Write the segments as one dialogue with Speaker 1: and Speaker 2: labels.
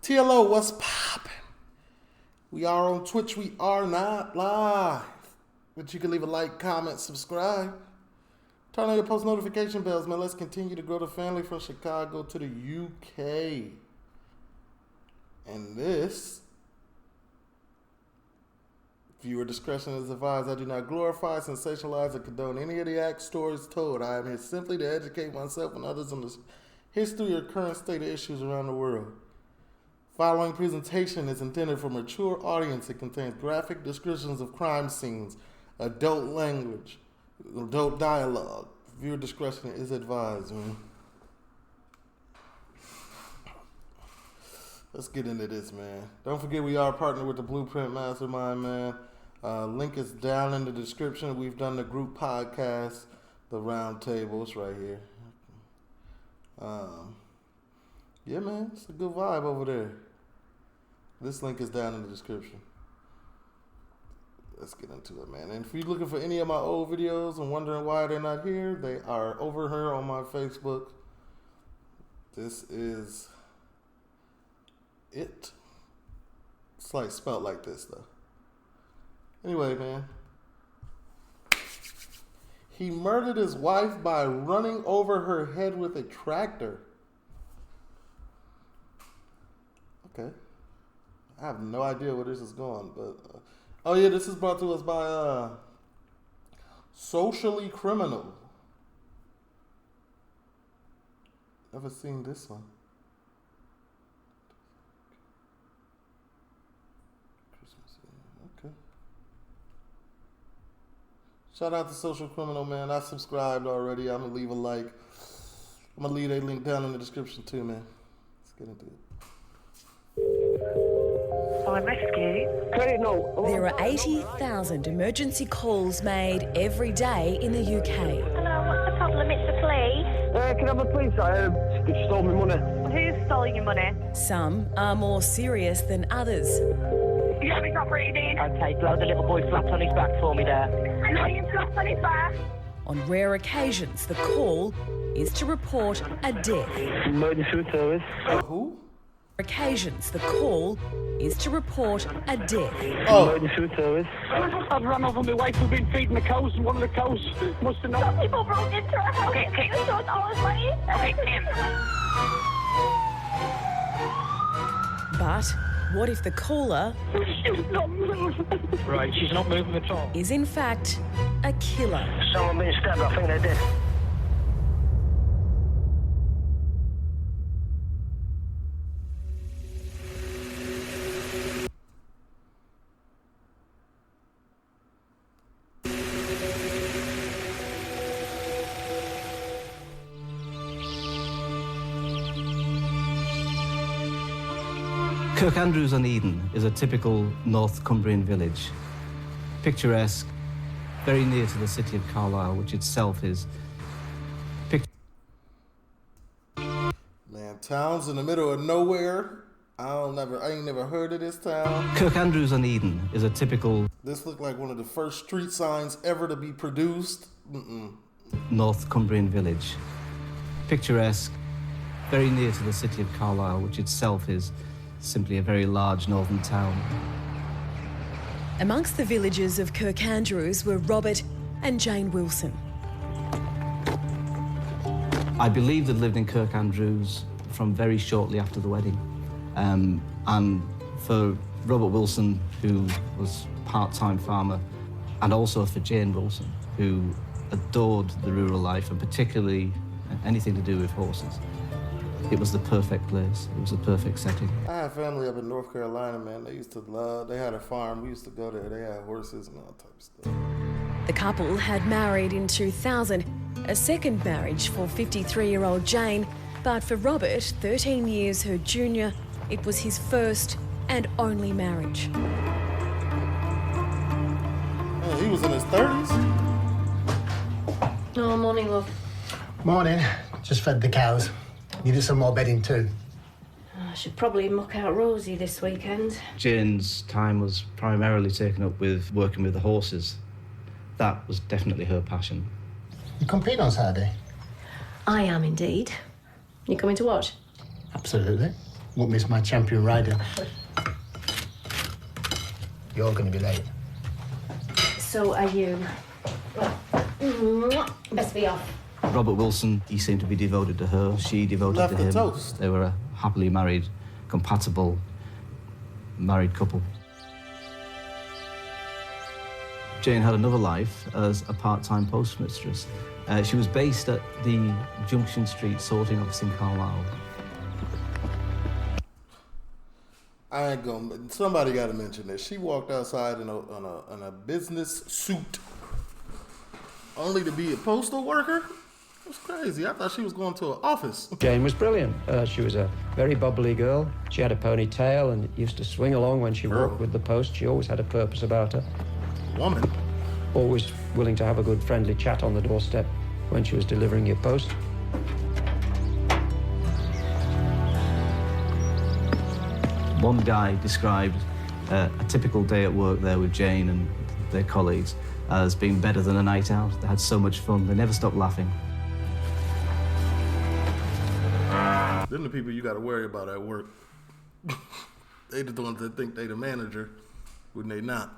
Speaker 1: TLO, what's poppin'? We are on Twitch. We are not live. But you can leave a like, comment, subscribe. Turn on your post notification bells, man. Let's continue to grow the family from Chicago to the UK. And this, viewer discretion is advised. I do not glorify, sensationalize, or condone any of the acts, stories told. I am here simply to educate myself and others on the history or current state of issues around the world. Following presentation is intended for mature audience. It contains graphic descriptions of crime scenes, adult language, adult dialogue. Viewer discretion is advised, man. Let's get into this, man. Don't forget we are partnered with the Blueprint Mastermind, man. Link is down in the description. We've done the group podcast, the round table. It's right here. Yeah, man, it's a good vibe over there. This link is down in the description. Let's get into it, man. And if you're looking for any of my old videos and wondering why they're not here, they are over here on my Facebook. This is it. It's like spelled like this, though. Anyway, man. He murdered his wife by running over her head with a tractor. Okay. I have no idea where this is going, but oh yeah, this is brought to us by Socially Criminal. Never seen this one. Christmas. Okay. Shout out to Social Criminal, man. I subscribed already. I'm gonna leave a like. I'm gonna leave a link down in the description too, man. Let's get into it.
Speaker 2: There are 80,000 emergency calls made every day in the UK.
Speaker 3: Hello, what's the problem? It's the police.
Speaker 4: Can I have a police? They stole my money.
Speaker 3: Who's stolen your money?
Speaker 2: Some are more serious than others.
Speaker 3: You haven't got breathing.
Speaker 4: Okay, blow the little boy flat on his back for me there.
Speaker 3: I know you flat on his back.
Speaker 2: On rare occasions, the call is to report a death.
Speaker 4: Emergency service.
Speaker 1: Who?
Speaker 2: Occasions, the call is to report a death.
Speaker 1: Oh.
Speaker 4: Emergency service. I've run over my wife. We've been feeding the cows, and one of the cows must have known.
Speaker 3: Some people broke into her house. Okay. You stole all his money. Okay, Tim.
Speaker 2: But what if the caller
Speaker 4: She's not moving. Right, she's not moving at all.
Speaker 2: is in fact a killer?
Speaker 4: Someone been stabbed. I think they're dead.
Speaker 5: Kirkandrews-on-Eden is a typical North Cumbrian village. Picturesque, very near to the city of Carlisle, which itself is...
Speaker 1: Man, town's in the middle of nowhere. I ain't never heard of this town.
Speaker 5: Kirkandrews-on-Eden is a typical...
Speaker 1: This looked like one of the first street signs ever to be produced.
Speaker 5: North Cumbrian village. Picturesque, very near to the city of Carlisle, which itself is simply a very large northern town.
Speaker 2: Amongst the villagers of Kirkandrews were Robert and Jane Wilson.
Speaker 5: I believe they'd lived in Kirkandrews from very shortly after the wedding. And for Robert Wilson, who was a part-time farmer, and also for Jane Wilson, who adored the rural life and particularly anything to do with horses, it was the perfect place. It was the perfect setting.
Speaker 1: I have family up in North Carolina, man. They used to love, they had a farm. We used to go there. They had horses and all type of stuff.
Speaker 2: The couple had married in 2000, a second marriage for 53-year-old Jane, but for Robert, 13 years her junior, it was his first and only marriage.
Speaker 1: Man, he was in his 30s.
Speaker 6: Oh, morning, love.
Speaker 7: Morning. Just fed the cows. Needed some more bedding too.
Speaker 6: I should probably muck out Rosie this weekend.
Speaker 5: Jane's time was primarily taken up with working with the horses. That was definitely her passion.
Speaker 7: You compete on Saturday?
Speaker 6: I am indeed. You coming to watch?
Speaker 7: Absolutely. Won't miss my champion rider. You're going to be late.
Speaker 6: So are you. Well, best be off.
Speaker 5: Robert Wilson, he seemed to be devoted to her. She devoted
Speaker 1: Left
Speaker 5: to
Speaker 1: the
Speaker 5: him.
Speaker 1: toast.
Speaker 5: They were a happily married, compatible, married couple. Jane had another life as a part-time postmistress. She was based at the Junction Street sorting office in Carlisle.
Speaker 1: I ain't gonna. Somebody got to mention this. She walked outside in a business suit, only to be a postal worker. It was crazy. I thought she was going to an office.
Speaker 8: Jane was brilliant. She was a very bubbly girl. She had a ponytail and used to swing along when she walked with the post. She always had a purpose about her.
Speaker 1: Woman.
Speaker 8: Always willing to have a good friendly chat on the doorstep when she was delivering your post.
Speaker 5: One guy described a typical day at work there with Jane and their colleagues as being better than a night out. They had so much fun. They never stopped laughing.
Speaker 1: Them the people you got to worry about at work. They the ones that think they the manager when they not.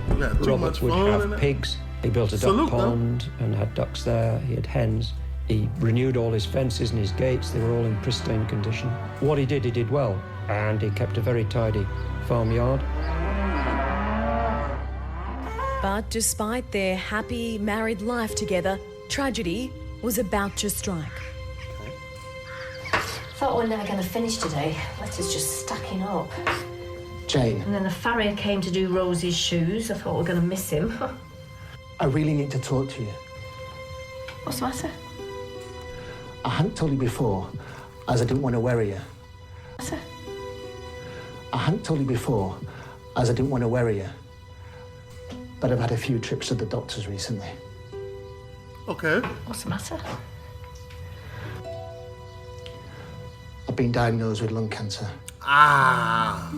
Speaker 1: You had too much
Speaker 8: Robert would
Speaker 1: fun in
Speaker 8: have
Speaker 1: it.
Speaker 8: pigs. He built a
Speaker 1: Salute
Speaker 8: duck
Speaker 1: them.
Speaker 8: pond and had ducks there. He had hens. He renewed all his fences and his gates. They were all in pristine condition. What he did well. And he kept a very tidy farmyard.
Speaker 2: But despite their happy married life together, tragedy was about to strike.
Speaker 6: Thought we were never going to finish today. Letters just stacking up.
Speaker 7: Jane,
Speaker 6: And then the farrier came to do Rosie's shoes. I thought we were going to miss him.
Speaker 7: I really need to talk to you.
Speaker 6: What's the matter?
Speaker 7: I hadn't told you before, as I didn't want to worry you.
Speaker 6: What's the matter?
Speaker 7: I hadn't told you before, as I didn't want to worry you. But I've had a few trips to the doctors recently.
Speaker 1: Okay.
Speaker 6: What's the matter?
Speaker 7: I've been diagnosed with lung cancer.
Speaker 1: Ah.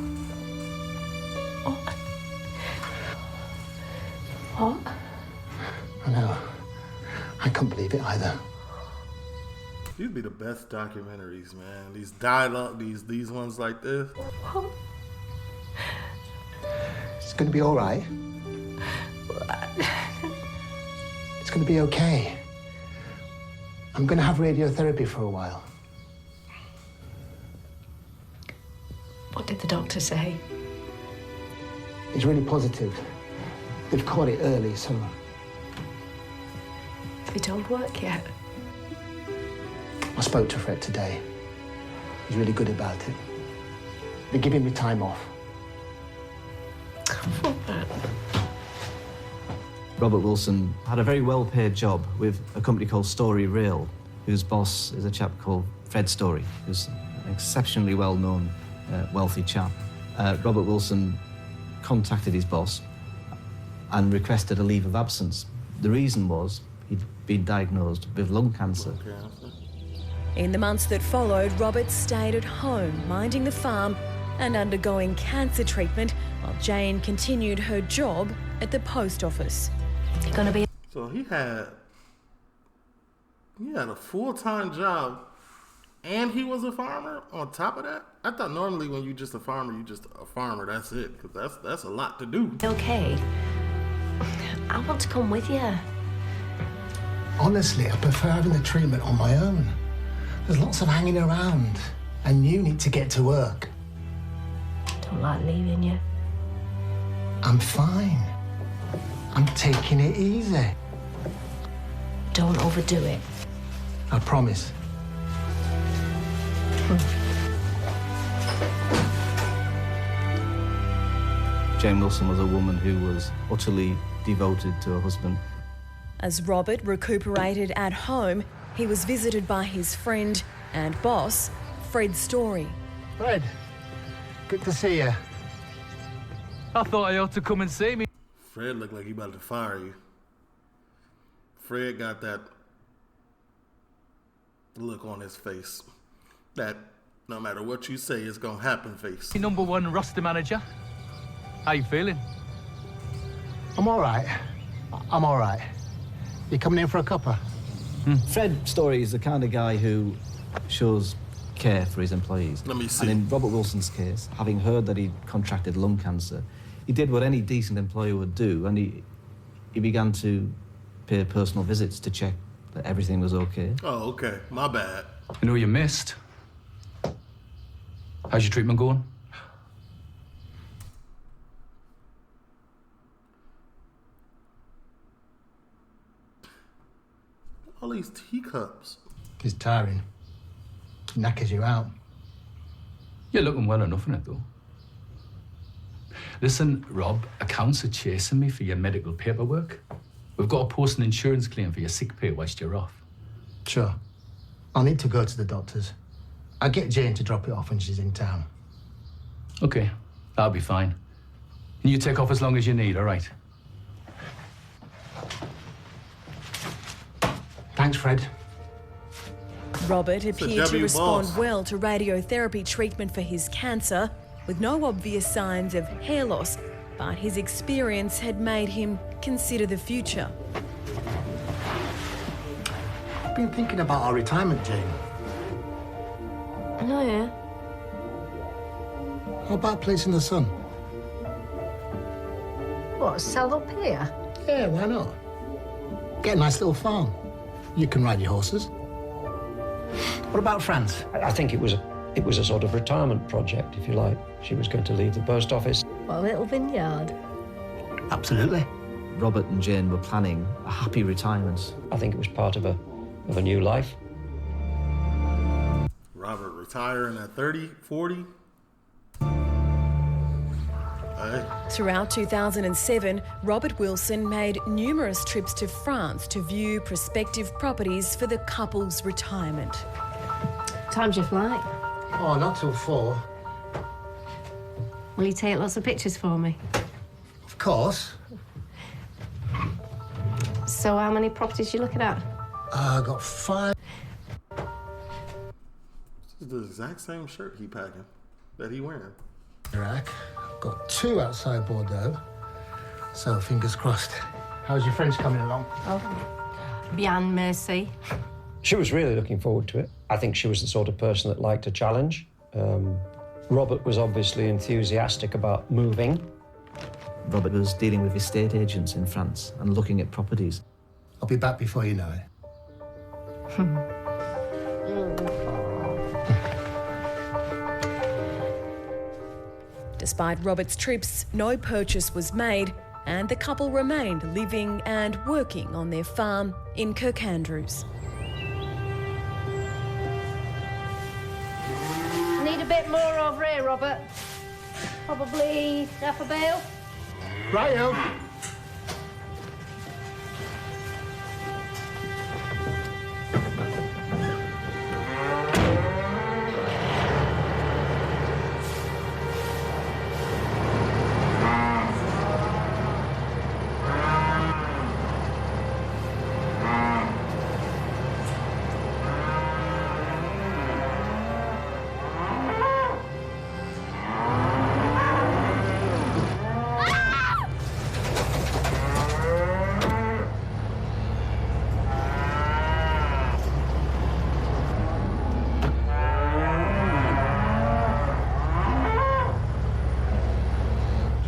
Speaker 6: What?
Speaker 7: I know. I can't believe it either.
Speaker 1: These be the best documentaries, man. These dialogue, these ones like this.
Speaker 7: It's going to be all right. It's going to be okay. I'm going to have radiotherapy for a while.
Speaker 6: What did the doctor say?
Speaker 7: It's really positive. They've caught it early, so
Speaker 6: Have you told work yet?
Speaker 7: I spoke to Fred today. He's really good about it. They're giving me time off.
Speaker 5: Robert Wilson had a very well-paid job with a company called Story Rail, whose boss is a chap called Fred Story, who's an exceptionally well-known, wealthy chap. Robert Wilson contacted his boss and requested a leave of absence. The reason was he'd been diagnosed with lung cancer.
Speaker 2: In the months that followed, Robert stayed at home, minding the farm and undergoing cancer treatment, while Jane continued her job at the post office.
Speaker 6: You're going to be...
Speaker 1: So he had a full-time job, and he was a farmer on top of that. I thought normally when you just a farmer, you just a farmer. That's it, because that's a lot to do.
Speaker 6: Okay. I want to come with you.
Speaker 7: Honestly, I prefer having the treatment on my own. There's lots of hanging around, and you need to get to work.
Speaker 6: Don't like leaving you.
Speaker 7: I'm fine. I'm taking it easy.
Speaker 6: Don't overdo it.
Speaker 7: I promise.
Speaker 5: Jane Wilson was a woman who was utterly devoted to her husband.
Speaker 2: As Robert recuperated at home, he was visited by his friend and boss, Fred Story.
Speaker 7: Fred, good to see you.
Speaker 9: I thought I ought to come and see me.
Speaker 1: Fred looked like he about to fire you. Fred got that look on his face. That no matter what you say, it's gonna happen face.
Speaker 9: Number one roster manager. How you feeling?
Speaker 7: I'm all right. I'm all right. You coming in for a cuppa?
Speaker 5: Fred Story is the kind of guy who shows care for his employees.
Speaker 1: Let me see.
Speaker 5: And in Robert Wilson's case, having heard that he'd contracted lung cancer, he did what any decent employer would do, and he began to pay personal visits to check that everything was okay.
Speaker 1: Oh, okay. My bad.
Speaker 9: You know you missed. How's your treatment going?
Speaker 1: All these teacups.
Speaker 7: It's tiring. Knackers you out.
Speaker 9: You're looking well enough in it, though. Listen, Rob, accounts are chasing me for your medical paperwork. We've got to post an insurance claim for your sick pay whilst you're off.
Speaker 7: Sure. I'll need to go to the doctors. I'll get Jane to drop it off when she's in town.
Speaker 9: Okay, that'll be fine. And you take off as long as you need, all right?
Speaker 7: Thanks, Fred.
Speaker 2: Robert appeared to
Speaker 1: W
Speaker 2: respond
Speaker 1: boss.
Speaker 2: well to radiotherapy treatment for his cancer, with no obvious signs of hair loss, but his experience had made him consider the future.
Speaker 7: I've been thinking about our retirement, Jane.
Speaker 6: Oh, yeah?
Speaker 7: How about a place in the sun?
Speaker 6: What, sell up here?
Speaker 7: Yeah, why not? Get a nice little farm. You can ride your horses. What about France?
Speaker 8: I think it was a sort of retirement project, if you like. She was going to leave the post office.
Speaker 6: What, a little vineyard?
Speaker 7: Absolutely.
Speaker 5: Robert and Jane were planning a happy retirement.
Speaker 8: I think it was part of a new life.
Speaker 1: Robert retiring at 30, 40. Hey.
Speaker 2: Throughout 2007, Robert Wilson made numerous trips to France to view prospective properties for the couple's retirement.
Speaker 6: Time's your flight.
Speaker 7: Oh, not till 4.
Speaker 6: Will you take lots of pictures for me?
Speaker 7: Of course.
Speaker 6: So how many properties you looking at?
Speaker 7: I got 5.
Speaker 1: This is the exact same shirt he packing that he wearing.
Speaker 7: Iraq. Got 2 outside Bordeaux. So fingers crossed. How's your French coming along?
Speaker 6: Oh, bien, merci.
Speaker 8: She was really looking forward to it. I think she was the sort of person that liked a challenge. Robert was obviously enthusiastic about moving.
Speaker 5: Robert was dealing with estate agents in France and looking at properties.
Speaker 7: I'll be back before you know it.
Speaker 2: Despite Robert's trips, no purchase was made, and the couple remained living and working on their farm in Kirkandrews.
Speaker 6: Need a bit more over here, Robert. Probably half a bale.
Speaker 7: Righto.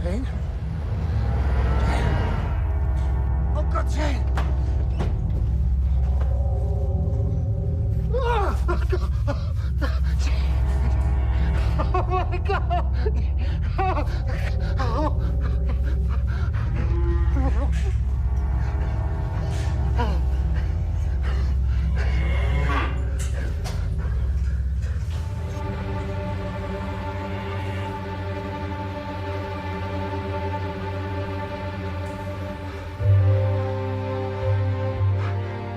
Speaker 7: Jane? Oh, God, Jane! Oh, my God!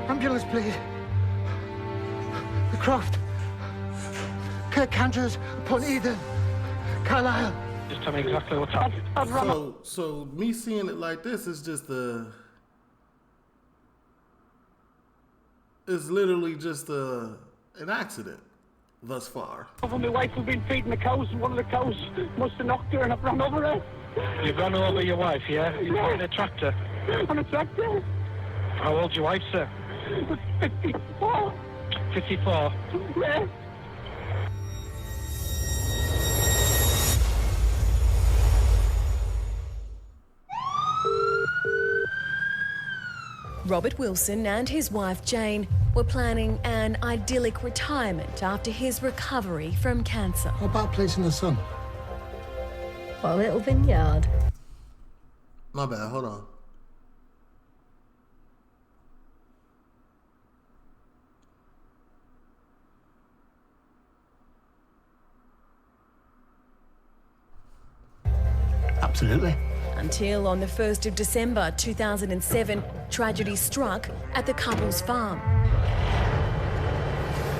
Speaker 7: Ambulance, please. The Croft. Kirkandrews upon Eden. Carlisle.
Speaker 4: Just tell me exactly what's happened.
Speaker 1: So me seeing it like this is just it's literally just an accident thus far.
Speaker 4: Over my wife who'd been feeding the cows, and one of the cows must have knocked her and I've run over her.
Speaker 10: You've run over your wife, yeah? You're in a tractor.
Speaker 4: On a tractor.
Speaker 10: How old's your wife, sir?
Speaker 4: 54.
Speaker 10: 54.
Speaker 4: Yeah.
Speaker 2: Robert Wilson and his wife Jane were planning an idyllic retirement after his recovery from cancer.
Speaker 7: How about a place in the sun?
Speaker 6: What, a little vineyard?
Speaker 1: My bad, hold on.
Speaker 7: Absolutely.
Speaker 2: Until on the 1st of December 2007, tragedy struck at the couple's farm.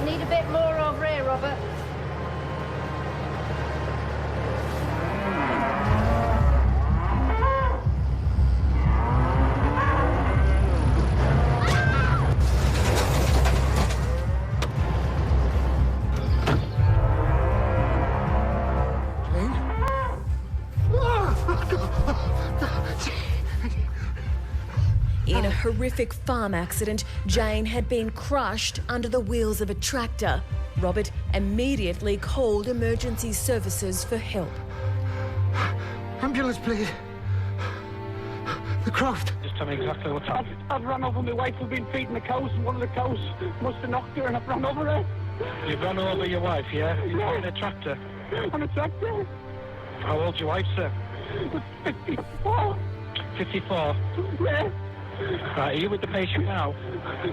Speaker 6: Need a bit more over here, Robert.
Speaker 2: In a horrific farm accident, Jane had been crushed under the wheels of a tractor. Robert immediately called emergency services for help.
Speaker 7: Ambulance, please. The Croft.
Speaker 10: Just tell me exactly what's happened.
Speaker 4: I've run over my wife who's been feeding the cows, and one of the cows must have knocked her, and I've run over her.
Speaker 10: You've run over your wife, yeah?
Speaker 4: Yeah.
Speaker 10: In a tractor.
Speaker 4: On a tractor.
Speaker 10: How old's your wife, sir?
Speaker 4: 54.
Speaker 10: 54.
Speaker 4: Yeah.
Speaker 10: Right, are you with the patient now?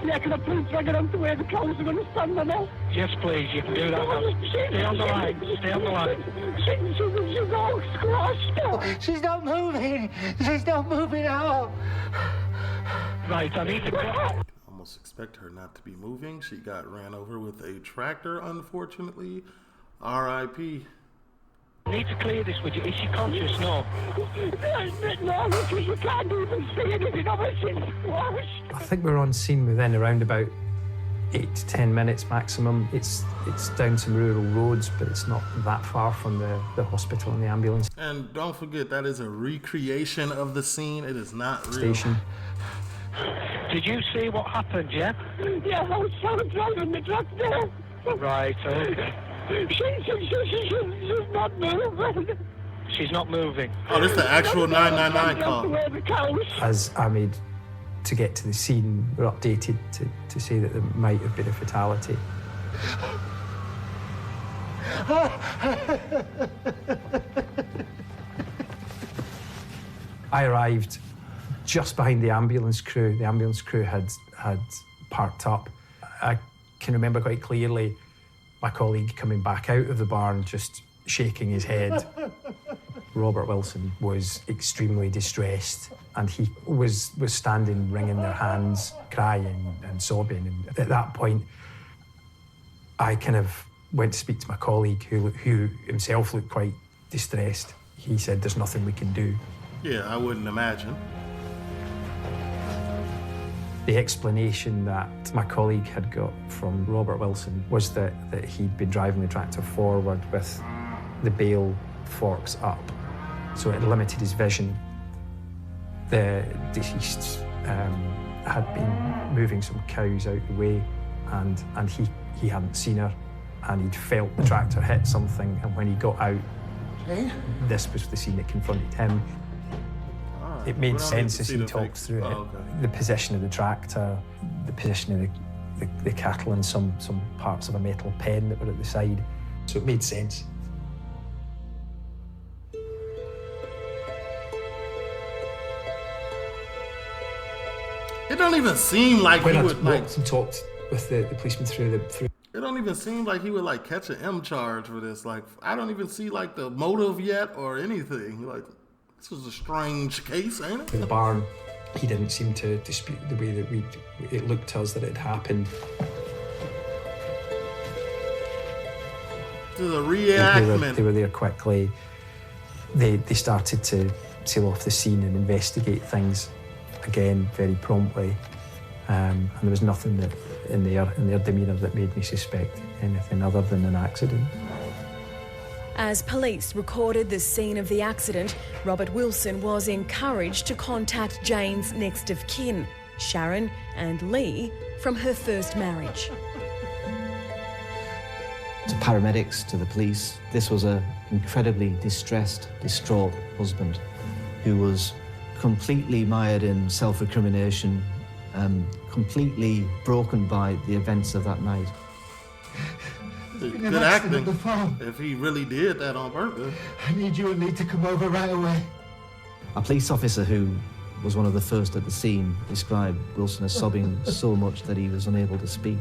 Speaker 4: Yeah, can I please drag her on to where the cows are going to stand on her?
Speaker 10: Yes, please, you can do that now. Stay on the line, stay on the line.
Speaker 4: She's all squashed.
Speaker 7: She's not moving. She's not moving out.
Speaker 10: Right, I need to...
Speaker 1: Almost expect her not to be moving. She got ran over with a tractor, unfortunately. R.I.P.
Speaker 10: I need to clear this with you. Is she conscious? No.
Speaker 4: No, because you can't even see anything of her. She's squashed.
Speaker 8: I think we're on scene within around about 8 to 10 minutes maximum. It's down some rural roads, but it's not that far from the hospital and the ambulance
Speaker 1: And don't forget, that is a recreation of the scene. It is not real.
Speaker 8: station.
Speaker 10: Did you see what happened, yeah?
Speaker 4: Yeah, I was driving the tractor.
Speaker 10: Right, okay.
Speaker 4: She's not moving.
Speaker 10: She's not moving.
Speaker 1: Oh, this is the actual 999 call.
Speaker 4: Where the cows.
Speaker 8: As I made to get to the scene, we're updated to say that there might have been a fatality. I arrived just behind the ambulance crew. The ambulance crew had parked up. I can remember quite clearly my colleague coming back out of the barn, just shaking his head. Robert Wilson was extremely distressed, and he was standing, wringing their hands, crying and sobbing. And at that point, I kind of went to speak to my colleague, who himself looked quite distressed. He said, "There's nothing we can do."
Speaker 1: Yeah, I wouldn't imagine.
Speaker 8: The explanation that my colleague had got from Robert Wilson was that he'd been driving the tractor forward with the bale forks up, so it limited his vision. The deceased had been moving some cows out the way, and he hadn't seen her, and he'd felt the tractor hit something, and when he got out, this was the scene that confronted him. It made sense as he talked through it.
Speaker 1: Oh, okay.
Speaker 8: The position of the tractor, the position of the cattle, and some parts of a metal pen that were at the side. So it made sense.
Speaker 1: It don't even seem like
Speaker 8: When
Speaker 1: he
Speaker 8: I
Speaker 1: would like.
Speaker 8: walked and talked with the policeman through
Speaker 1: It don't even seem like he would like catch an M charge for this. Like, I don't even see like the motive yet or anything. Like, this was a strange case, ain't it?
Speaker 8: the barn, he didn't seem to dispute the way that it looked to us that it had happened.
Speaker 1: This is a reenactment.
Speaker 8: They were there quickly. They started to seal off the scene and investigate things again very promptly. And there was nothing that in their demeanour that made me suspect anything other than an accident.
Speaker 2: As police recorded the scene of the accident, Robert Wilson was encouraged to contact Jane's next of kin, Sharon and Lee, from her first marriage.
Speaker 5: To paramedics, to the police, this was an incredibly distressed, distraught husband who was completely mired in self-recrimination, completely broken by the events of that night.
Speaker 1: Good acting. If he really did that on purpose.
Speaker 7: I need you and Lee to come over right away.
Speaker 5: A police officer who was one of the first at the scene described Wilson as sobbing so much that he was unable to speak.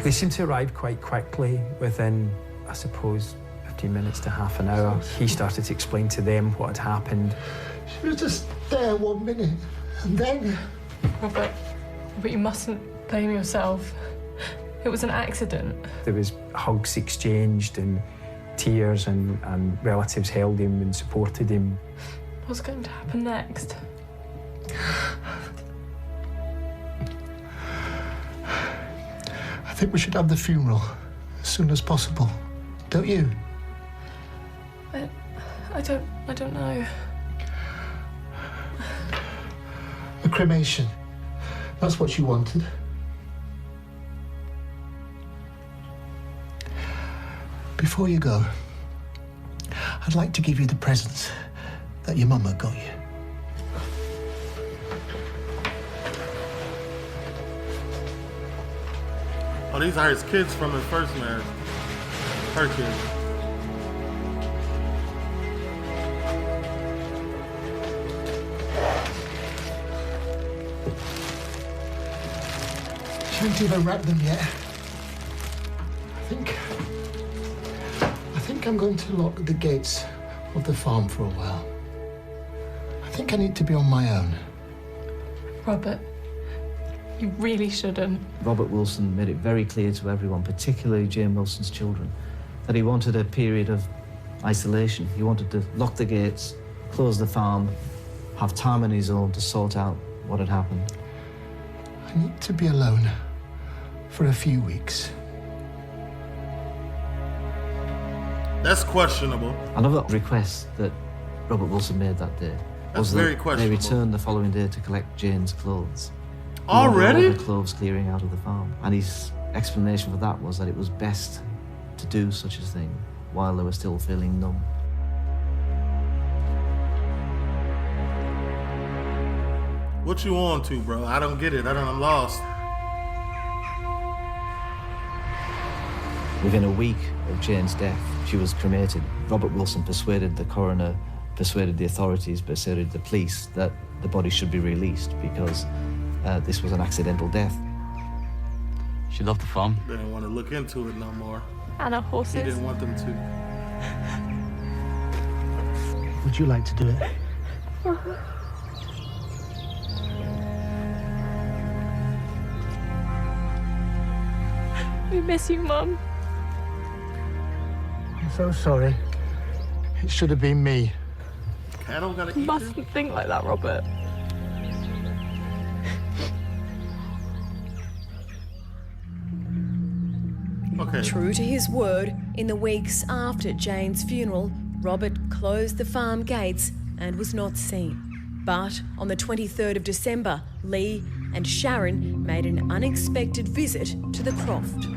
Speaker 8: They seemed to arrive quite quickly, within, I suppose, 15 minutes to half an hour. He started to explain to them what had happened.
Speaker 7: She was just there 1 minute, and then...
Speaker 11: Robert, you mustn't blame yourself. It was an accident.
Speaker 8: There was hugs exchanged and tears, and relatives held him and supported him.
Speaker 11: What's going to happen next?
Speaker 7: I think we should have the funeral as soon as possible. Don't you?
Speaker 11: I don't know.
Speaker 7: A cremation. That's what you wanted. Before you go, I'd like to give you the presents that your mama got you.
Speaker 1: Oh, these are his kids from his first marriage. Her kids.
Speaker 7: She hasn't even wrapped them yet. I think I'm going to lock the gates of the farm for a while. I think I need to be on my own.
Speaker 11: Robert, you really shouldn't.
Speaker 5: Robert Wilson made it very clear to everyone, particularly Jane Wilson's children, that he wanted a period of isolation. He wanted to lock the gates, close the farm, have time on his own to sort out what had happened.
Speaker 7: I need to be alone for a few weeks.
Speaker 1: That's questionable.
Speaker 5: Another request that Robert Wilson made that day was
Speaker 1: very
Speaker 5: that
Speaker 1: questionable.
Speaker 5: they returned the following day to collect Jane's clothes. He
Speaker 1: Already?
Speaker 5: wanted all the clothes clearing out of the farm. And his explanation for that was that it was best to do such a thing while they were still feeling numb.
Speaker 1: What you on to, bro? I don't get it. I'm lost.
Speaker 5: Within a week of Jane's death, she was cremated. Robert Wilson persuaded the coroner, persuaded the authorities, persuaded the police that the body should be released because this was an accidental death.
Speaker 9: She loved the farm.
Speaker 1: They didn't want to look into it no more.
Speaker 11: And our horses.
Speaker 1: He didn't want them to.
Speaker 7: Would you like to do it?
Speaker 11: We miss you, Mum.
Speaker 7: I'm so sorry. It should have been me.
Speaker 1: Cattle gotta
Speaker 11: You
Speaker 1: eat.
Speaker 11: mustn't think like that, Robert.
Speaker 1: Okay.
Speaker 2: True to his word, in the weeks after Jane's funeral, Robert closed the farm gates and was not seen. But on the 23rd of December, Lee and Sharon made an unexpected visit to the croft.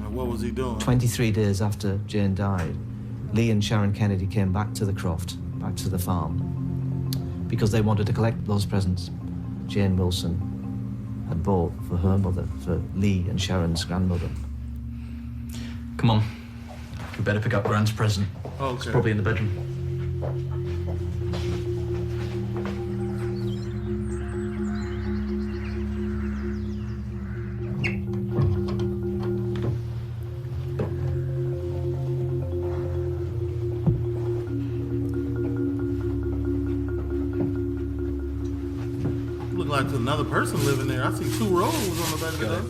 Speaker 1: What was he doing?
Speaker 5: 23 days after Jane died, Lee and Sharon Kennedy came back to the croft, back to the farm, because they wanted to collect those presents Jane Wilson had bought for her mother, for Lee and Sharon's grandmother.
Speaker 9: Come on. We better pick up Grand's present.
Speaker 1: Okay.
Speaker 9: It's probably in the bedroom.
Speaker 1: Look like there's another person living there. I see 2 rolls on the bed of the bed.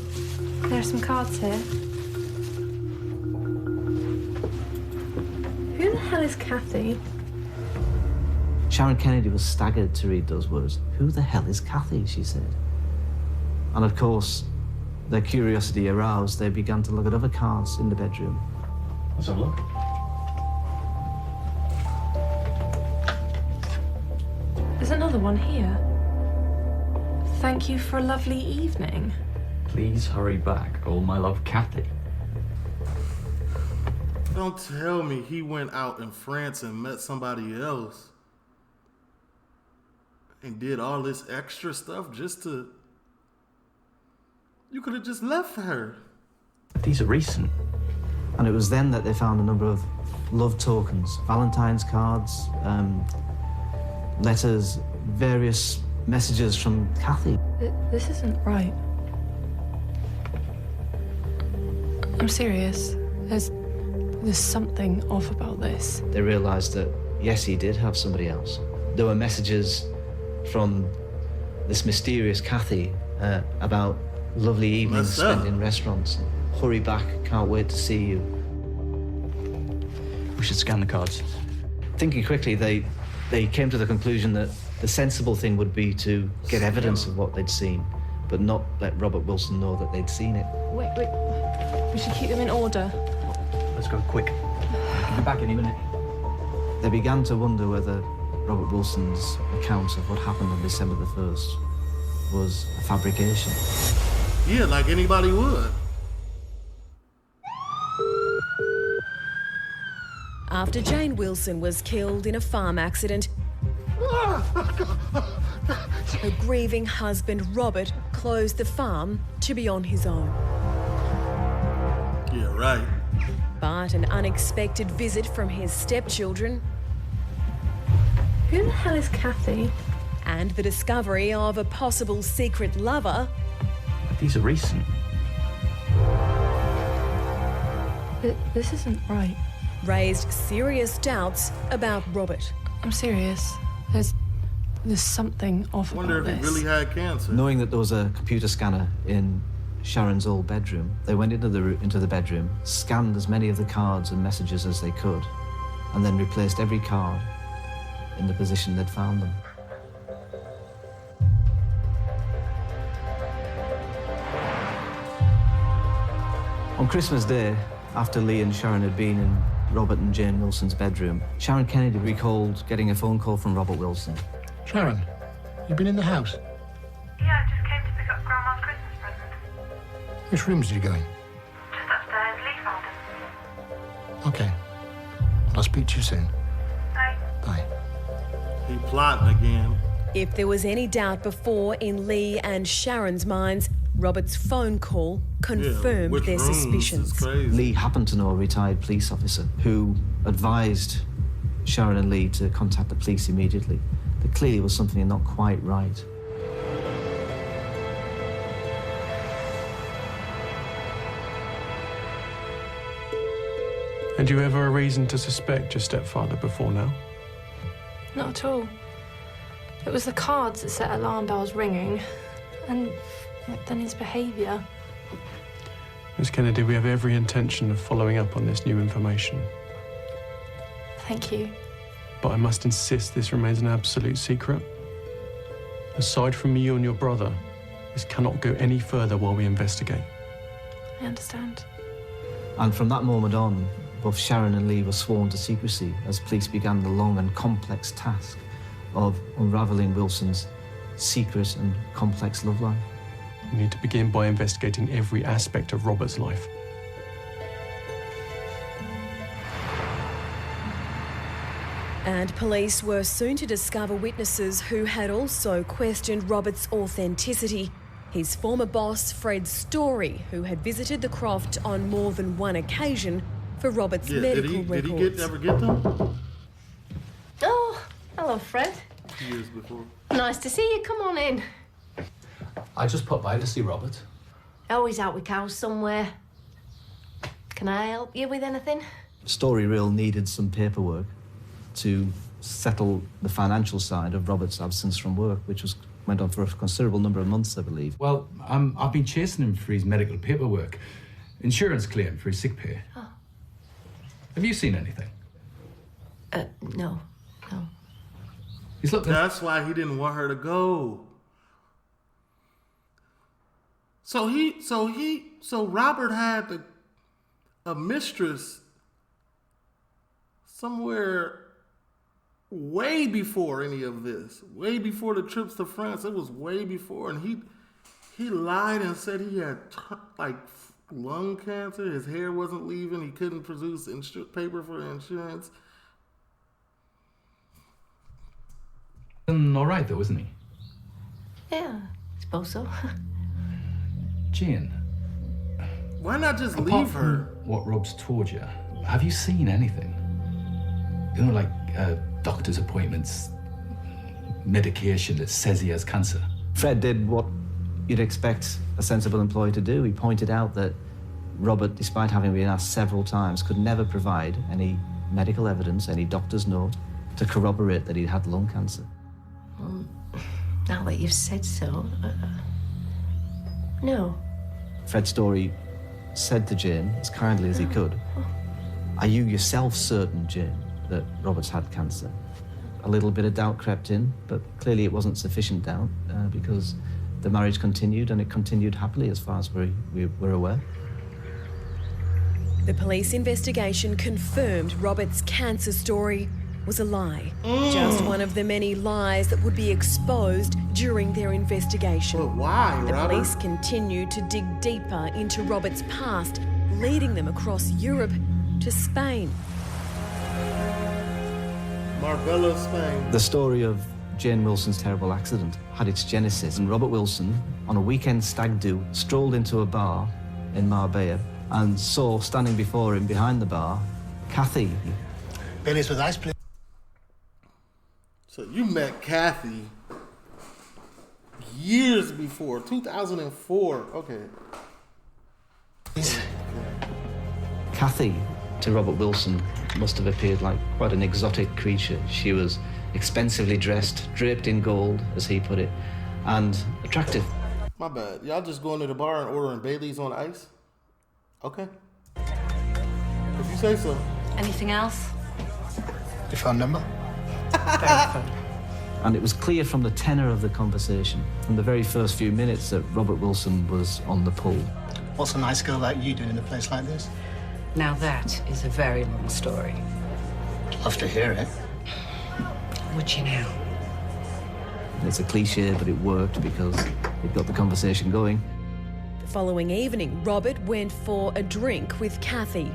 Speaker 6: There are some cards here. Who the hell is Kathy?
Speaker 5: Sharon Kennedy was staggered to read those words. Who the hell is Kathy, she said. And of course, their curiosity aroused, they began to look at other cards in the bedroom.
Speaker 9: Let's have a look.
Speaker 6: There's another one here.
Speaker 11: Thank you for a lovely evening.
Speaker 9: Please hurry back. All my love, Kathy.
Speaker 1: Don't tell me he went out in France and met somebody else and did all this extra stuff just to... You could have just left her.
Speaker 5: These are recent. And it was then that they found a number of love tokens, Valentine's cards, letters, various messages from Kathy.
Speaker 11: This isn't right. I'm serious. There's something off about this.
Speaker 5: They realised that, yes, he did have somebody else. There were messages from this mysterious Kathy about lovely evenings spent in restaurants. Hurry back, can't wait to see you.
Speaker 9: We should scan the cards.
Speaker 5: Thinking quickly, they came to the conclusion that the sensible thing would be to get evidence of what they'd seen, but not let Robert Wilson know that they'd seen it.
Speaker 11: Wait. We should keep them in order.
Speaker 9: Let's go quick. I'll be back any minute.
Speaker 5: They began to wonder whether Robert Wilson's account of what happened on December the 1st was a fabrication.
Speaker 1: Yeah, like anybody would.
Speaker 2: After Jane Wilson was killed in a farm accident, her grieving husband Robert closed the farm to be on his own.
Speaker 1: Yeah, right.
Speaker 2: But an unexpected visit from his stepchildren.
Speaker 11: Who the hell is Kathy?
Speaker 2: And the discovery of a possible secret lover.
Speaker 5: These are recent.
Speaker 11: This isn't right.
Speaker 2: Raised serious doubts about Robert.
Speaker 11: I'm serious. There's something off about this.
Speaker 1: Wonder if he really had cancer.
Speaker 5: Knowing that there was a computer scanner in Sharon's old bedroom, they went into the bedroom, scanned as many of the cards and messages as they could, and then replaced every card in the position they'd found them. On Christmas Day, after Lee and Sharon had been in Robert and Jane Wilson's bedroom, Sharon Kennedy recalled getting a phone call from Robert Wilson.
Speaker 7: Sharon, you been in the house?
Speaker 3: Yeah, I just came to pick up Grandma's Christmas present.
Speaker 7: Which rooms did you go in?
Speaker 3: Just upstairs, Lee found him.
Speaker 7: Okay. I'll speak to you soon.
Speaker 3: Bye.
Speaker 7: Bye.
Speaker 1: He plotting again.
Speaker 2: If there was any doubt before in Lee and Sharon's minds, Robert's phone call confirmed their suspicions.
Speaker 5: Lee happened to know a retired police officer who advised Sharon and Lee to contact the police immediately. There clearly was something not quite right.
Speaker 12: Had you ever a reason to suspect your stepfather before now?
Speaker 11: Not at all. It was the cards that set alarm bells ringing, and then his behaviour.
Speaker 12: Miss Kennedy, we have every intention of following up on this new information.
Speaker 11: Thank you.
Speaker 12: But I must insist this remains an absolute secret. Aside from you and your brother, this cannot go any further while we investigate.
Speaker 11: I understand.
Speaker 5: And from that moment on, both Sharon and Lee were sworn to secrecy as police began the long and complex task of unraveling Wilson's secret and complex love life.
Speaker 12: We need to begin by investigating every aspect of Robert's life.
Speaker 2: And police were soon to discover witnesses who had also questioned Robert's authenticity. His former boss, Fred Story, who had visited the Croft on more than one occasion for Robert's medical records.
Speaker 1: Did he ever get them?
Speaker 6: Oh, hello, Fred.
Speaker 1: Years before.
Speaker 6: Nice to see you. Come on in.
Speaker 9: I just popped by to see Robert.
Speaker 6: Oh, he's out with cows somewhere. Can I help you with anything?
Speaker 5: Story Reel needed some paperwork to settle the financial side of Robert's absence from work, which went on for a considerable number of months, I believe.
Speaker 9: Well, I've been chasing him for his medical paperwork. Insurance claim for his sick pay.
Speaker 6: Oh.
Speaker 9: Have you seen anything?
Speaker 6: No.
Speaker 9: He's looking...
Speaker 1: That's why he didn't want her to go. So Robert had a mistress somewhere way before any of this. Way before the trips to France. It was way before. And he lied and said he had lung cancer. His hair wasn't leaving. He couldn't produce paper for insurance.
Speaker 9: All right, though, isn't he?
Speaker 13: Yeah, I suppose so.
Speaker 9: Jane.
Speaker 1: Why not just
Speaker 9: apart
Speaker 1: leave
Speaker 9: from
Speaker 1: her?
Speaker 9: What Rob's told you, have you seen anything? You know, like doctor's appointments, medication that says he has cancer.
Speaker 5: Fred did what you'd expect a sensible employee to do. He pointed out that Robert, despite having been asked several times, could never provide any medical evidence, any doctor's note, to corroborate that he'd had lung cancer.
Speaker 13: Well, now that you've said so, no.
Speaker 5: Fred Story said to Jane, as kindly as he could, "Are you yourself certain, Jane, that Robert's had cancer?" A little bit of doubt crept in, but clearly it wasn't sufficient doubt because the marriage continued, and it continued happily as far as we're aware.
Speaker 2: The police investigation confirmed Robert's cancer story was a lie. Just one of the many lies that would be exposed during their investigation.
Speaker 1: But why,
Speaker 2: The
Speaker 1: Robert?
Speaker 2: police continued to dig deeper into Robert's past, leading them across Europe to Spain.
Speaker 1: Marbella, Spain.
Speaker 5: The story of Jane Wilson's terrible accident had its genesis, and Robert Wilson, on a weekend stag do, strolled into a bar in Marbella and saw, standing before him behind the bar, Kathy.
Speaker 7: Baileys with ice, please.
Speaker 1: So you met Kathy years before, 2004. Okay.
Speaker 5: Kathy, to Robert Wilson, must have appeared like quite an exotic creature. She was expensively dressed, draped in gold, as he put it, and attractive.
Speaker 1: My bad. Y'all just going to the bar and ordering Baileys on ice? Okay. If you say so.
Speaker 13: Anything else?
Speaker 7: Your phone number?
Speaker 5: And it was clear from the tenor of the conversation, from the very first few minutes, that Robert Wilson was on the pull.
Speaker 7: What's a nice girl like you doing in a place like this?
Speaker 13: Now that is a very long story.
Speaker 7: Love to hear it.
Speaker 13: Would you now?
Speaker 5: It's a cliche, but it worked because it got the conversation going.
Speaker 2: The following evening, Robert went for a drink with Kathy.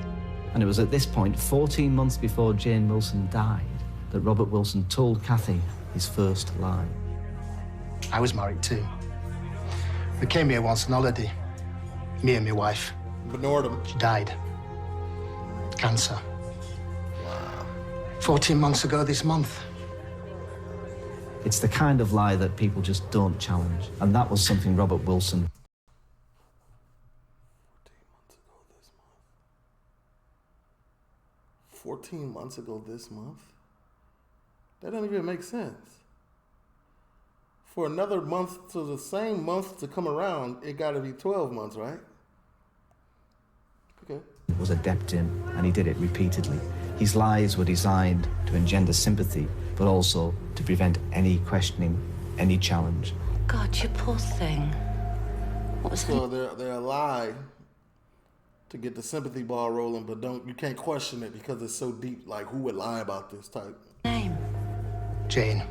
Speaker 5: And it was at this point, 14 months before Jane Wilson died, that Robert Wilson told Kathy his first lie.
Speaker 7: I was married too. We came here once on holiday. Me and my wife.
Speaker 1: Benordum.
Speaker 7: She died. Cancer. Wow. 14 months ago this month.
Speaker 5: It's the kind of lie that people just don't challenge. And that was something Robert Wilson...
Speaker 1: 14 months ago this month? That doesn't even make sense. For another month to the same month to come around, it got to be 12 months, right? Okay.
Speaker 5: was adept in, and he did it repeatedly. His lies were designed to engender sympathy, but also to prevent any questioning, any challenge.
Speaker 13: God, you poor thing. What was
Speaker 1: so they're a lie to get the sympathy ball rolling, but you can't question it because it's so deep. Like, who would lie about this type?
Speaker 13: Name?
Speaker 7: Jane.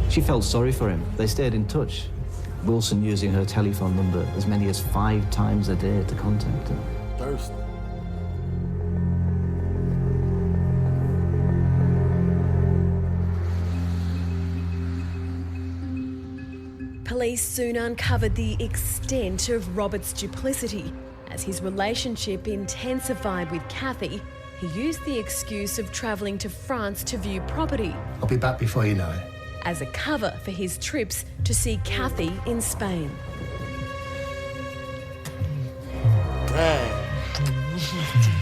Speaker 5: She felt sorry for him. They stayed in touch. Wilson using her telephone number as many as 5 times a day to contact her.
Speaker 1: Thirsty.
Speaker 2: Police soon uncovered the extent of Robert's duplicity. As his relationship intensified with Kathy, he used the excuse of travelling to France to view property
Speaker 7: I'll be back before you know it.
Speaker 2: as a cover for his trips to see Kathy in Spain.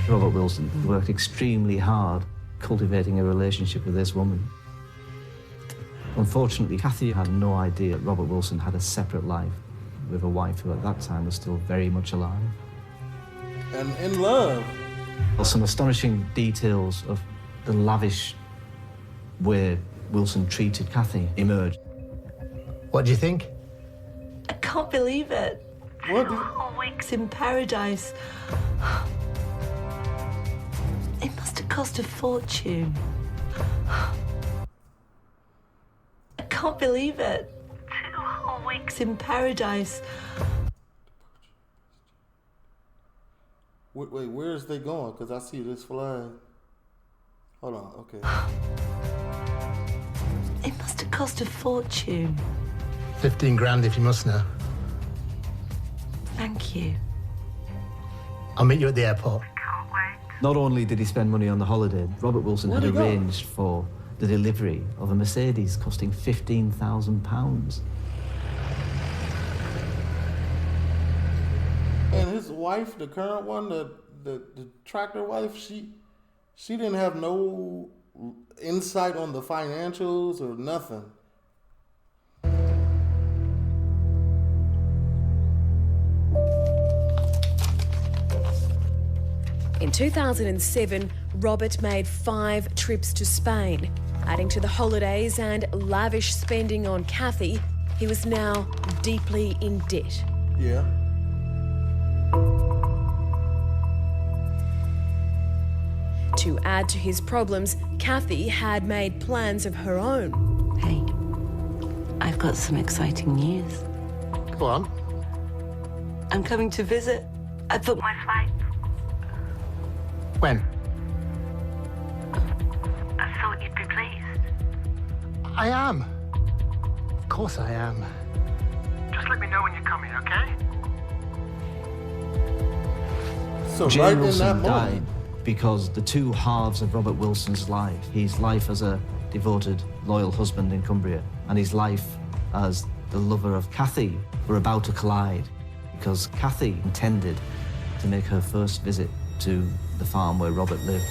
Speaker 5: Robert Wilson worked extremely hard cultivating a relationship with this woman. Unfortunately, Kathy had no idea Robert Wilson had a separate life with a wife who at that time was still very much alive.
Speaker 1: And in love.
Speaker 5: Some astonishing details of the lavish way Wilson treated Kathy emerged.
Speaker 7: What do you think?
Speaker 13: I can't believe it.
Speaker 1: What?
Speaker 13: 4 weeks in paradise. It must have cost a fortune. can't believe it.
Speaker 3: 2 whole weeks.
Speaker 13: It's in paradise.
Speaker 1: Wait, where is they going? Because I see this flag. Hold on, okay.
Speaker 13: It must have cost a fortune.
Speaker 7: 15 grand if you must know.
Speaker 13: Thank you.
Speaker 7: I'll meet you at the airport.
Speaker 3: Can't wait.
Speaker 5: Not only did he spend money on the holiday, Robert Wilson had arranged for the delivery of a Mercedes costing £15,000.
Speaker 1: And his wife, the current one, the tractor wife, she didn't have no insight on the financials or nothing.
Speaker 2: In 2007, Robert made 5 trips to Spain. Adding to the holidays and lavish spending on Kathy, he was now deeply in debt.
Speaker 1: Yeah.
Speaker 2: To add to his problems, Kathy had made plans of her own.
Speaker 13: Hey, I've got some exciting news.
Speaker 7: Go on.
Speaker 13: I'm coming to visit. I booked
Speaker 3: My flight.
Speaker 7: When?
Speaker 3: I thought you'd be pleased.
Speaker 7: I am. Of course I am.
Speaker 10: Just let me know when you're coming, okay?
Speaker 1: So
Speaker 5: Jane
Speaker 1: right in
Speaker 5: Wilson
Speaker 1: that
Speaker 5: died
Speaker 1: moment,
Speaker 5: because the two halves of Robert Wilson's life, his life as a devoted, loyal husband in Cumbria and his life as the lover of Kathy, were about to collide because Kathy intended to make her first visit to the farm where Robert lived.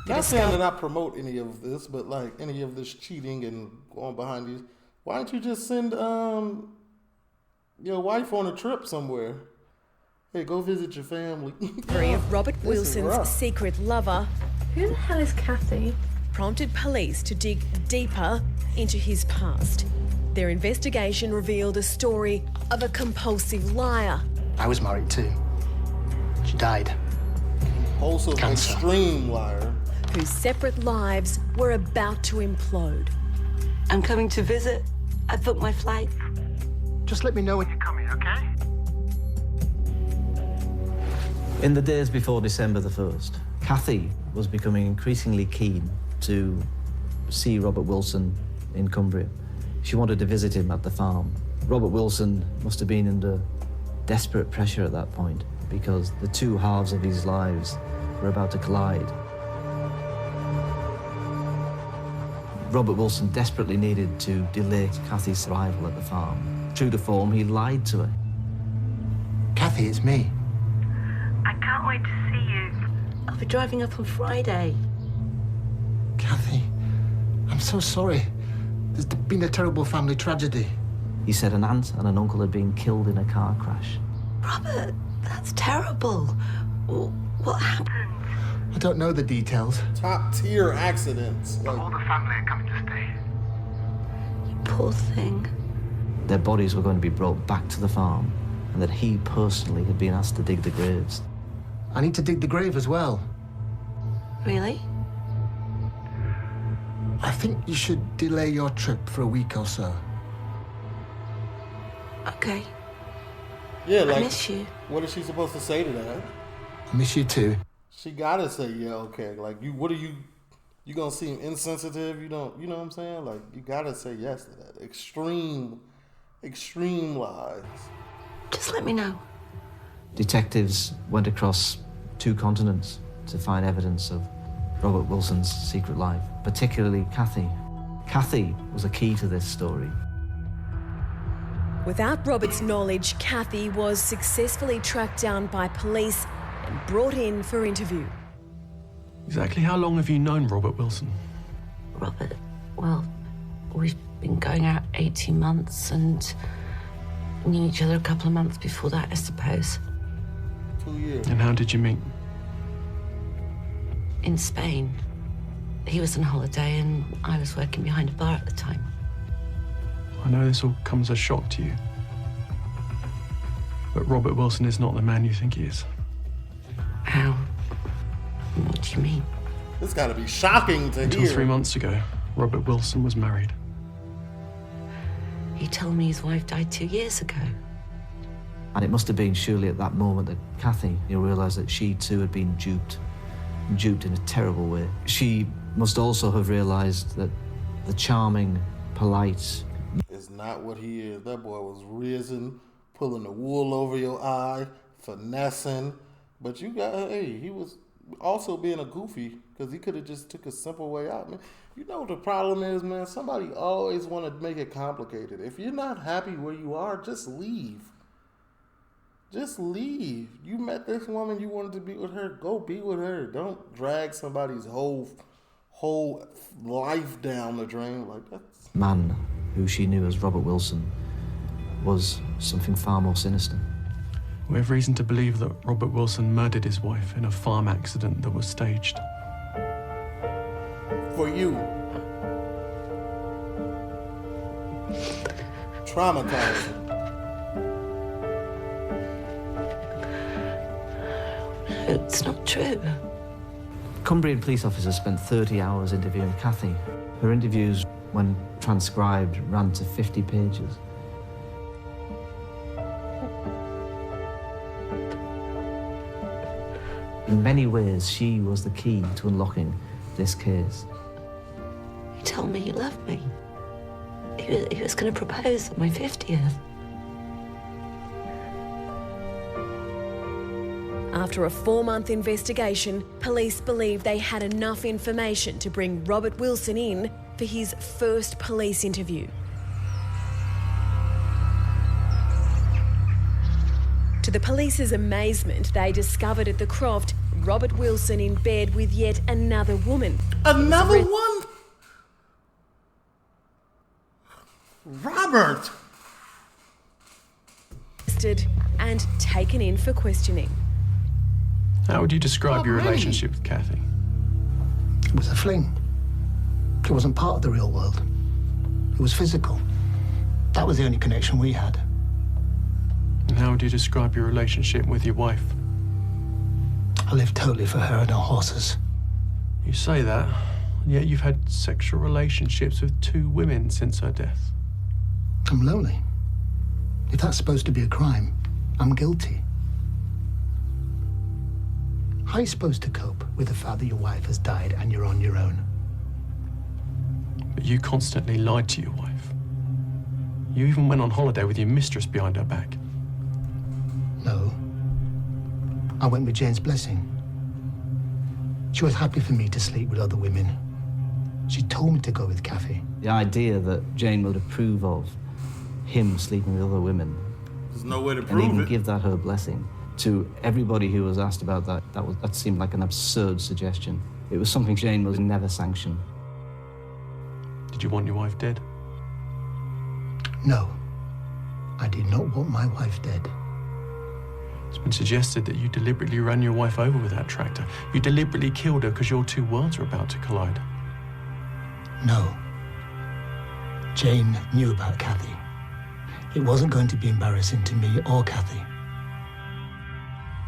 Speaker 1: not saying that I promote any of this, but like any of this cheating and going behind these, why don't you just send your wife on a trip somewhere? Hey, go visit your family.
Speaker 2: Free of Robert
Speaker 1: This is
Speaker 2: Wilson's
Speaker 1: rough.
Speaker 2: secret lover,
Speaker 11: Who the hell is Kathy?
Speaker 2: prompted police to dig deeper into his past. Their investigation revealed a story of a compulsive liar.
Speaker 7: I was married too. She died.
Speaker 1: Also,
Speaker 7: Cancer.
Speaker 1: extreme liar.
Speaker 2: Whose separate lives were about to implode.
Speaker 13: I'm coming to visit. I booked my flight.
Speaker 7: Just let me know when
Speaker 10: You're coming, okay?
Speaker 5: In the days before December the 1st, Kathy was becoming increasingly keen to see Robert Wilson in Cumbria. She wanted to visit him at the farm. Robert Wilson must have been under desperate pressure at that point because the two halves of his lives were about to collide. Robert Wilson desperately needed to delay Kathy's arrival at the farm. True to form, he lied to her.
Speaker 7: Kathy, it's me.
Speaker 3: I can't wait to see you.
Speaker 13: I'll be driving up on Friday.
Speaker 7: Kathy, I'm so sorry. There's been a terrible family tragedy.
Speaker 5: He said an aunt and an uncle had been killed in a car crash.
Speaker 13: Robert, that's terrible. What happened?
Speaker 7: I don't know the details.
Speaker 1: Top tier accidents. Like,
Speaker 10: All the family are coming to stay.
Speaker 13: Poor thing.
Speaker 5: Their bodies were going to be brought back to the farm and that he personally had been asked to dig the graves.
Speaker 7: I need to dig the grave as well.
Speaker 13: Really?
Speaker 7: I think you should delay your trip for a week or so.
Speaker 13: Okay.
Speaker 1: yeah, like,
Speaker 13: I miss you.
Speaker 1: what is she supposed to say to that?
Speaker 7: I miss you too.
Speaker 1: She gotta say, yeah, okay. Like, you gonna seem insensitive? You know what I'm saying? Like, you gotta say yes to that. Extreme lies.
Speaker 13: Just let me know.
Speaker 5: Detectives went across 2 continents to find evidence of Robert Wilson's secret life, particularly Kathy. Kathy was a key to this story.
Speaker 2: Without Robert's knowledge, Kathy was successfully tracked down by police and brought in for interview.
Speaker 12: Exactly how long have you known Robert Wilson?
Speaker 13: Robert, well, we've been going out 18 months and knew each other a couple of months before that, I suppose.
Speaker 1: 2 years.
Speaker 12: And how did you meet?
Speaker 13: In Spain. He was on holiday and I was working behind a bar at the time.
Speaker 12: I know this all comes as a shock to you. But Robert Wilson is not the man you think he is.
Speaker 13: How? What do you mean?
Speaker 1: This got to be shocking to
Speaker 12: Until
Speaker 1: hear.
Speaker 12: 3 months ago, Robert Wilson was married.
Speaker 13: He told me his wife died 2 years ago.
Speaker 5: And it must have been surely at that moment that Kathy, you realised that she too had been duped in a terrible way. She must also have realised that the charming, polite...
Speaker 1: is not what he is. That boy was risen, pulling the wool over your eye, finessing. But you got, hey, he was also being a goofy because he could have just took a simple way out, man. You know what the problem is, man? Somebody always want to make it complicated. If you're not happy where you are, just leave. Just leave. You met this woman, you wanted to be with her, go be with her. Don't drag somebody's whole life down the drain like that.
Speaker 5: Man, who she knew as Robert Wilson, was something far more sinister.
Speaker 12: We have reason to believe that Robert Wilson murdered his wife in a farm accident that was staged.
Speaker 1: For you. Traumatizing.
Speaker 13: It's not true.
Speaker 5: Cumbrian police officers spent 30 hours interviewing Kathy. Her interviews, when transcribed, ran to 50 pages. In many ways, she was the key to unlocking this case.
Speaker 13: He told me he loved me. He was going to propose at my 50th.
Speaker 2: After a 4-month investigation, police believe they had enough information to bring Robert Wilson in for his first police interview. To the police's amazement, they discovered at the Croft Robert Wilson in bed with yet another woman.
Speaker 1: Another one? Robert!
Speaker 2: Arrested and taken in for questioning.
Speaker 12: How would you describe your relationship with Kathy?
Speaker 7: It was a fling. It wasn't part of the real world. It was physical. That was the only connection we had.
Speaker 12: And how would you describe your relationship with your wife?
Speaker 7: I lived totally for her and her horses.
Speaker 12: You say that, and yet you've had sexual relationships with 2 women since her death.
Speaker 7: I'm lonely. If that's supposed to be a crime, I'm guilty. How are you supposed to cope with the fact that your wife has died and you're on your own?
Speaker 12: But you constantly lied to your wife. You even went on holiday with your mistress behind her back.
Speaker 7: No. I went with Jane's blessing. She was happy for me to sleep with other women. She told me to go with Kathy.
Speaker 5: The idea that Jane would approve of him sleeping with other women.
Speaker 1: There's no way to
Speaker 5: and
Speaker 1: prove
Speaker 5: even
Speaker 1: it.
Speaker 5: give that her blessing. To everybody who was asked about that seemed like an absurd suggestion. It was something Jane would never sanction.
Speaker 12: Did you want your wife dead?
Speaker 7: No. I did not want my wife dead.
Speaker 12: It's been suggested that you deliberately ran your wife over with that tractor. You deliberately killed her because your 2 worlds were about to collide.
Speaker 7: No. Jane knew about Kathy. It wasn't going to be embarrassing to me or Kathy.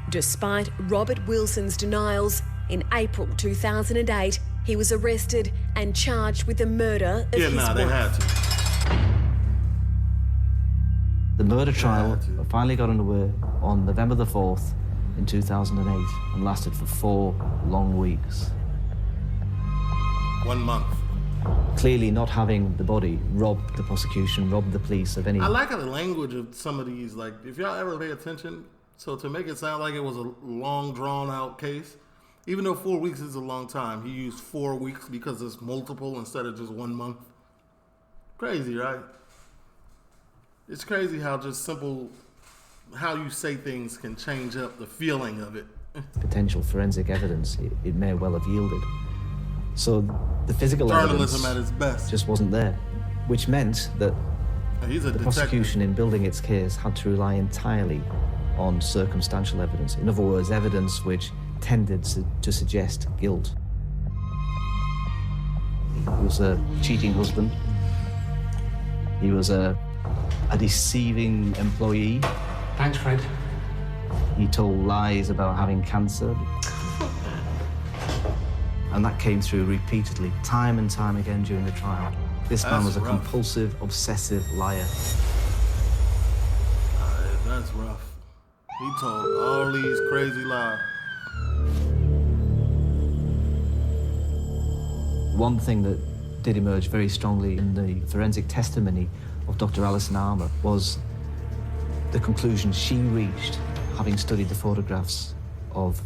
Speaker 2: Despite Robert Wilson's denials, in April 2008, he was arrested and charged with the murder of his wife.
Speaker 1: They had to.
Speaker 5: The murder trial finally got underway on November the 4th in 2008 and lasted for 4 long weeks.
Speaker 1: 1 month.
Speaker 5: Clearly not having the body robbed the prosecution, robbed the police of any...
Speaker 1: I like the language of some of these, like, if y'all ever pay attention, so to make it sound like it was a long, drawn-out case, even though 4 weeks is a long time, he used 4 weeks because it's multiple instead of just 1 month. Crazy, right? It's crazy how just simple, how you say things can change up the feeling of it.
Speaker 5: Potential forensic evidence it may well have yielded. So the physical
Speaker 1: Journalism
Speaker 5: evidence
Speaker 1: at its best.
Speaker 5: just wasn't there, which meant that
Speaker 1: He's a
Speaker 5: the
Speaker 1: detective.
Speaker 5: prosecution in building its case had to rely entirely on circumstantial evidence. In other words, evidence which tended to suggest guilt. He was a cheating husband. He was a deceiving employee.
Speaker 7: Thanks, Fred.
Speaker 5: He told lies about having cancer. And that came through repeatedly, time and time again during the trial. This man was a
Speaker 1: rough.
Speaker 5: compulsive, obsessive liar.
Speaker 1: That's rough. He told all these crazy lies.
Speaker 5: One thing that did emerge very strongly in the forensic testimony of Dr. Alison Armour was the conclusion she reached, having studied the photographs of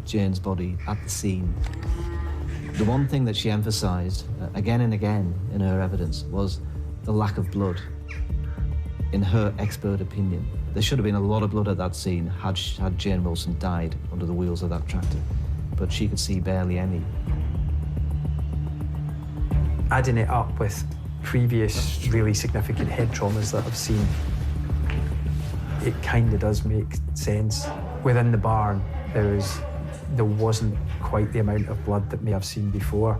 Speaker 5: Jane's body at the scene. The one thing that she emphasised again and again in her evidence was the lack of blood. In her expert opinion, there should have been a lot of blood at that scene had Jane Wilson died under the wheels of that tractor, but she could see barely any.
Speaker 8: Adding it up with previous really significant head traumas that I've seen, it kind of does make sense. Within the barn, there wasn't quite the amount of blood that may have seen before.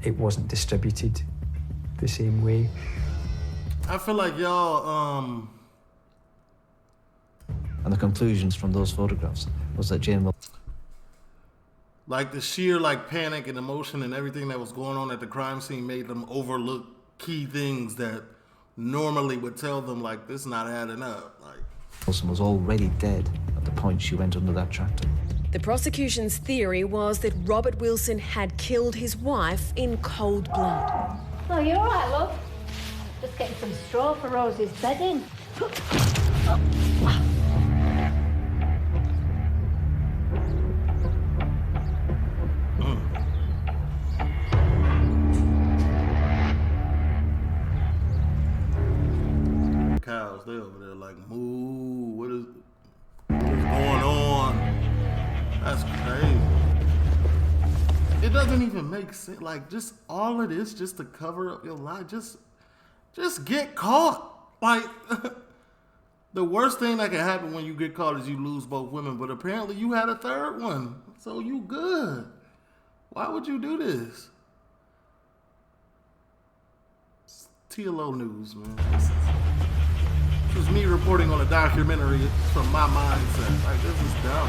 Speaker 8: It wasn't distributed the same way.
Speaker 1: I feel like y'all,
Speaker 5: And the conclusions from those photographs was that Jane Wilson,
Speaker 1: like the sheer panic and emotion and everything that was going on at the crime scene made them overlook key things that normally would tell them this not adding up.
Speaker 5: Wilson was already dead at the point she went under that tractor.
Speaker 2: The prosecution's theory was that Robert Wilson had killed his wife in cold blood.
Speaker 6: Oh, you all right, love? Just getting some straw for Rosie's bedding.
Speaker 1: Cows, they over there moo, what is going on? That's crazy. It doesn't even make sense. Just all of this just to cover up your lie. Just get caught. The worst thing that can happen when you get caught is you lose both women, but apparently you had a third one. So you good. Why would you do this? It's TLO News, man. This is me reporting on a documentary from my mindset. This is dumb.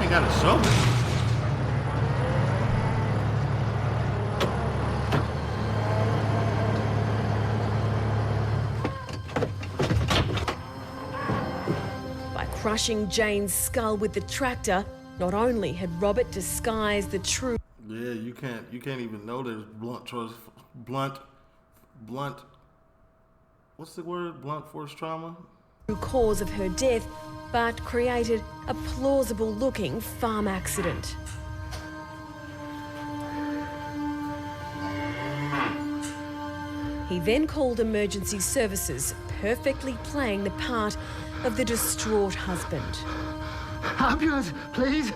Speaker 1: Got a shovel.
Speaker 2: By crushing Jane's skull with the tractor, not only had Robert disguised the true...
Speaker 1: Yeah, you can't even know there's blunt, what's the word? Blunt force trauma?
Speaker 2: ...cause of her death, but created a plausible-looking farm accident. He then called emergency services, perfectly playing the part of the distraught husband.
Speaker 7: Ambulance, please.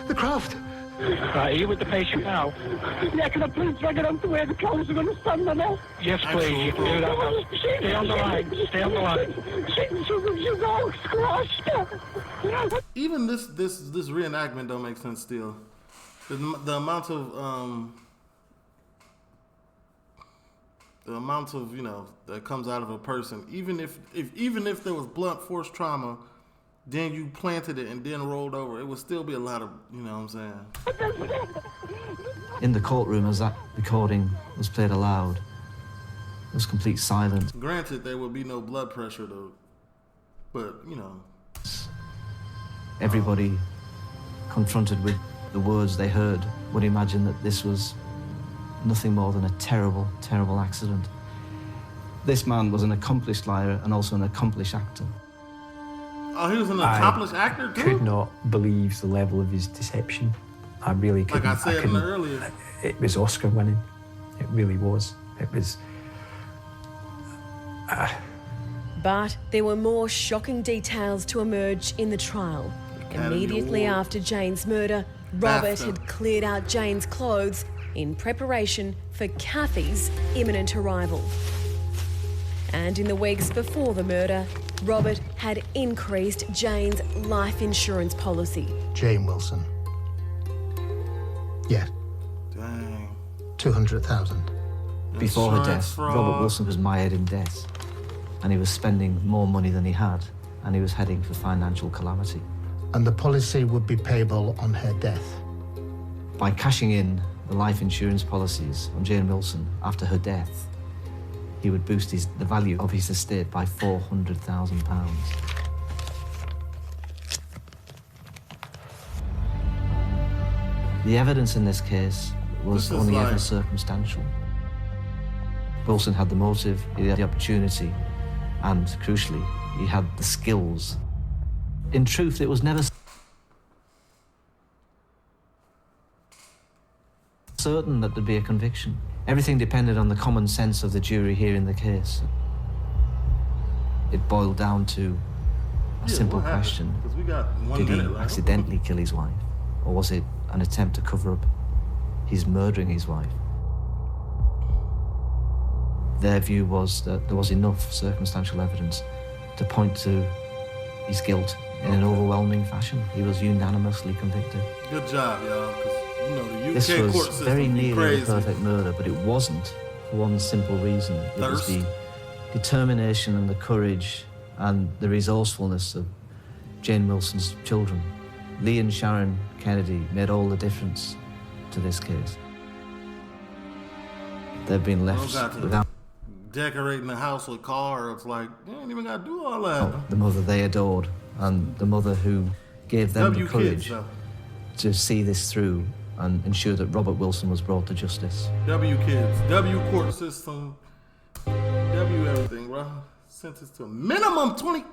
Speaker 7: The craft.
Speaker 10: Right, are you with the patient now?
Speaker 4: Yeah, can I please drag it on to where the cows are going to stand on now?
Speaker 10: Yes, please, you can do that now. Stay on the line, stay on the line.
Speaker 1: Even this reenactment don't make sense still. The amount of that comes out of a person, even if there was blunt force trauma, then you planted it and then rolled over, it would still be a lot of, you know what I'm saying?
Speaker 5: In the courtroom, as that recording was played aloud, there was complete silence.
Speaker 1: Granted, there would be no blood pressure though, but
Speaker 5: Everybody confronted with the words they heard would imagine that this was nothing more than a terrible, terrible accident. This man was an accomplished liar and also an accomplished actor.
Speaker 1: Oh, he was an accomplished actor too?
Speaker 8: I could not believe the level of his deception. I really couldn't.
Speaker 1: Like I said earlier.
Speaker 8: It was Oscar winning. It really was. It was...
Speaker 2: But there were more shocking details to emerge in the trial. Immediately after Jane's murder, Robert had cleared out Jane's clothes in preparation for Kathy's imminent arrival. And in the weeks before the murder, Robert had increased Jane's life insurance policy.
Speaker 7: Jane Wilson. Yeah.
Speaker 1: Dang.
Speaker 7: 200,000.
Speaker 5: Before her death, Robert Wilson was mired in debt, and he was spending more money than he had, and he was heading for financial calamity.
Speaker 7: And the policy would be payable on her death.
Speaker 5: By cashing in the life insurance policies on Jane Wilson after her death, he would boost the value of his estate by £400,000. The evidence in this case was only ever circumstantial. Wilson had the motive, he had the opportunity, and crucially, he had the skills. In truth, it was never certain that there'd be a conviction. Everything depended on the common sense of the jury hearing the case. It boiled down to a simple question. Did he accidentally kill his wife? Or was it an attempt to cover up his murdering his wife? Their view was that there was enough circumstantial evidence to point to his guilt in an overwhelming fashion. He was unanimously convicted.
Speaker 1: Good job, y'all, because you know the UK
Speaker 5: this
Speaker 1: court
Speaker 5: was
Speaker 1: system
Speaker 5: very
Speaker 1: be
Speaker 5: nearly
Speaker 1: crazy.
Speaker 5: a perfect murder, but it wasn't for one simple reason. It was the determination and the courage and the resourcefulness of Jane Wilson's children. Lee and Sharon Kennedy made all the difference to this case. They've been left without
Speaker 1: decorating the house with cars, like, you ain't even got to do all that.
Speaker 5: the mother they adored and the mother who gave them the courage to see this through and ensure that Robert Wilson was brought to justice.
Speaker 1: W kids, W court system, W everything, bro. Sentenced to minimum 20.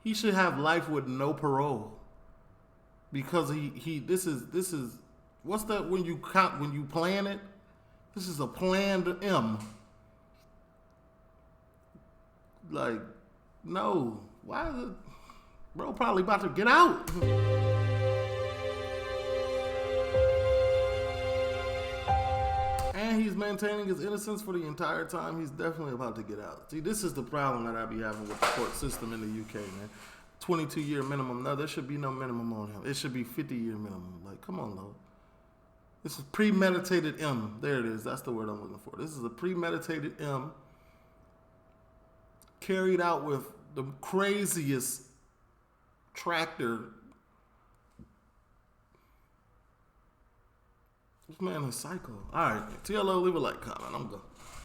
Speaker 1: He should have life with no parole. Because this is what's that when you plan it? This is a planned M. Like, no. Why is it? Bro probably about to get out. And he's maintaining his innocence for the entire time. He's definitely about to get out. See, this is the problem that I be having with the court system in the UK, man. 22-year minimum. No, there should be no minimum on him. It should be 50-year minimum. Like, come on, Lord. This is premeditated M. There it is. That's the word I'm looking for. This is a premeditated M carried out with the craziest tractor. This man is psycho. All right, TLO, leave a like, comment. I'm going.